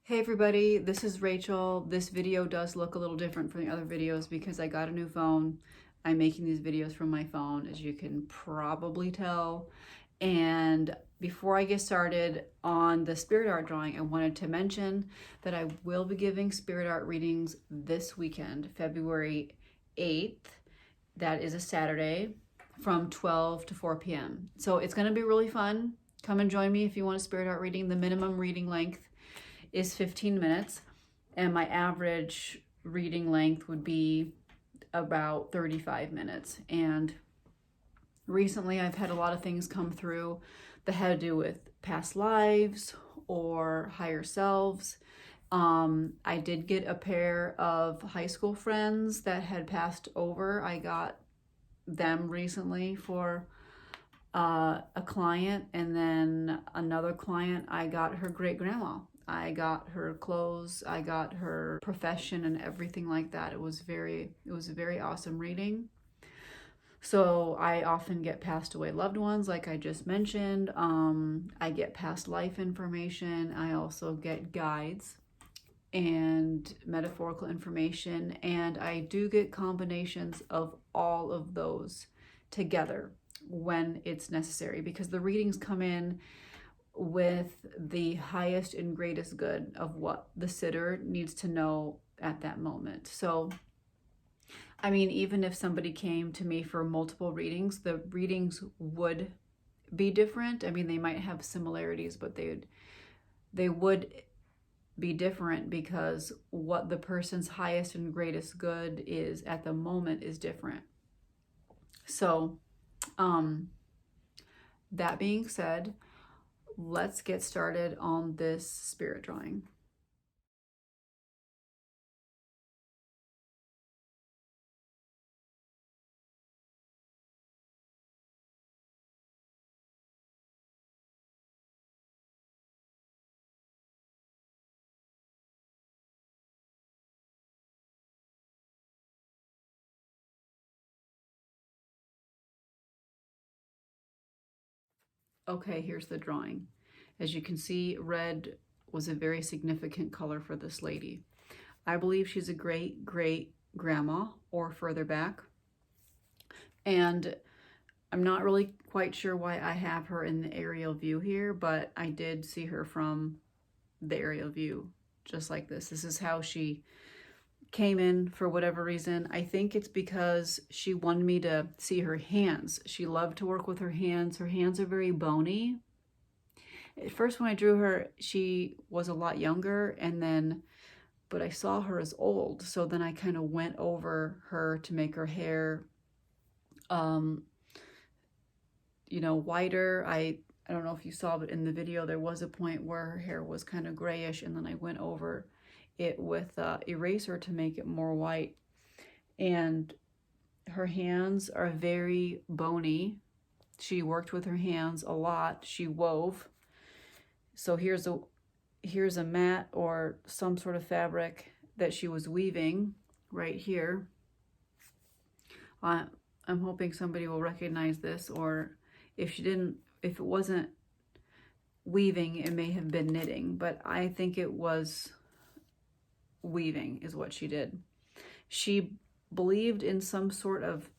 Hey everybody, this is Rachel. This video does look a little different from the other videos because I got a new phone. I'm making these videos from my phone, as you can probably tell. And before I get started on the spirit art drawing, I wanted to mention that I will be giving spirit art readings this weekend, February 8th. That is a Saturday from 12 to 4 p.m. So it's going to be really fun. Come and join me if you want a spirit art reading. The minimum reading length is 15 minutes, and my average reading length would be about 35 minutes. And recently I've had a lot of things come through that had to do with past lives or higher selves. I did get a pair of high school friends that had passed over. I got them recently for a client, and then another client, I got her great grandma. I got her clothes, I got her profession and everything like that. It was a very awesome reading. So I often get passed away loved ones, like I just mentioned. I get past life information. I also get guides and metaphorical information, and I do get combinations of all of those together when it's necessary, because the readings come in with the highest and greatest good of what the sitter needs to know at that moment. So, I mean, even if somebody came to me for multiple readings, the readings would be different. I mean, they might have similarities, but they would be different because what the person's highest and greatest good is at the moment is different. So, that being said, let's get started on this spirit drawing. Okay, here's the drawing. As you can see, red was a very significant color for this lady. I believe she's a great grandma or further back. And I'm not really quite sure why I have her in the aerial view here, but I did see her from the aerial view just like this. This is how she came in for whatever reason. I think it's because she wanted me to see her hands. She loved to work with her hands. Her hands are very bony. At first when I drew her, she was a lot younger, but I saw her as old. So then I kind of went over her to make her hair, whiter. I don't know if you saw, but in the video, there was a point where her hair was kind of grayish, and then I went over it with eraser to make it more white. And her hands are very bony. She worked with her hands a lot. She wove. So here's a mat or some sort of fabric that she was weaving right here. I'm hoping somebody will recognize this, or if it wasn't weaving, it may have been knitting, but I think it was weaving is what she did. She believed in some sort of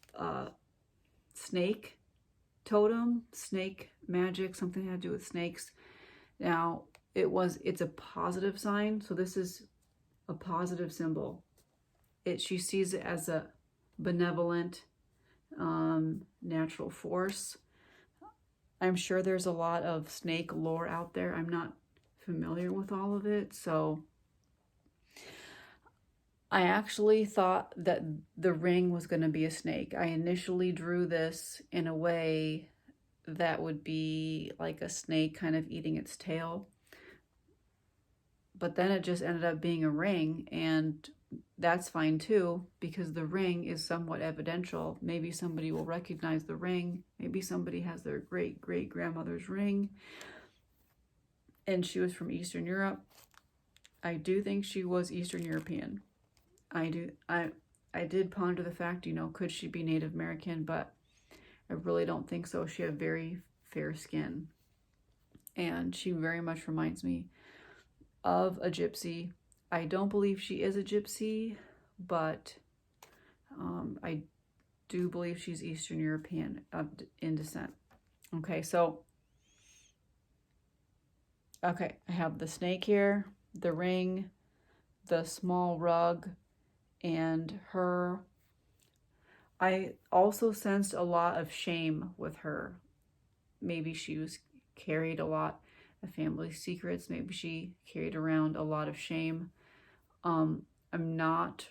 snake totem, snake magic, something had to do with snakes. Now, it's a positive sign, so this is a positive symbol. She sees it as a benevolent, natural force. I'm sure there's a lot of snake lore out there. I'm not familiar with all of it, so I actually thought that the ring was going to be a snake. I initially drew this in a way that would be like a snake kind of eating its tail. But then it just ended up being a ring, and that's fine too, because the ring is somewhat evidential. Maybe somebody will recognize the ring. Maybe somebody has their great-great-grandmother's ring, and she was from Eastern Europe. I do think she was Eastern European. I did ponder the fact, could she be Native American, but I really don't think so. She had very fair skin, and she very much reminds me of a gypsy. I don't believe she is a gypsy, but I do believe she's Eastern European in descent. Okay, so, okay, I have the snake here, the ring, the small rug, and her. I also sensed a lot of shame with her. Maybe she was carried a lot of family secrets. Maybe she carried around a lot of shame. I'm not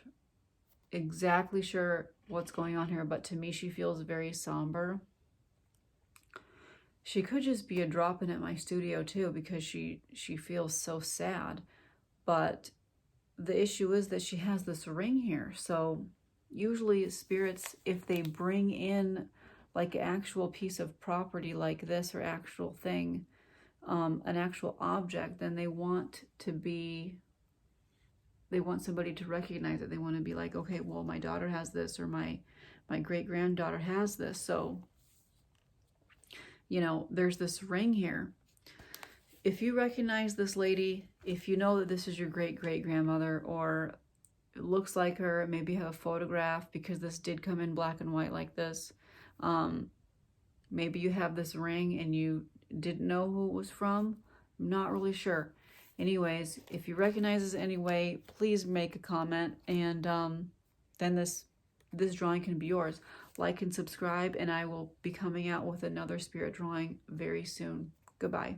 exactly sure what's going on here, but to me she feels very somber. She could just be a drop-in at my studio too, because she feels so sad. But the issue is that she has this ring here. So usually spirits, if they bring in like an actual piece of property like this, or actual thing, an actual object, then they want somebody to recognize it. They want to be like, okay, well, my daughter has this, or my great-granddaughter has this. So, you know, there's this ring here. If you recognize this lady, if you know that this is your great-great-grandmother, or it looks like her, maybe have a photograph, because this did come in black and white like this. Maybe you have this ring and you didn't know who it was from. I'm not really sure. Anyways, if you recognize this anyway, please make a comment, and then this drawing can be yours. Like and subscribe, and I will be coming out with another spirit drawing very soon. Goodbye.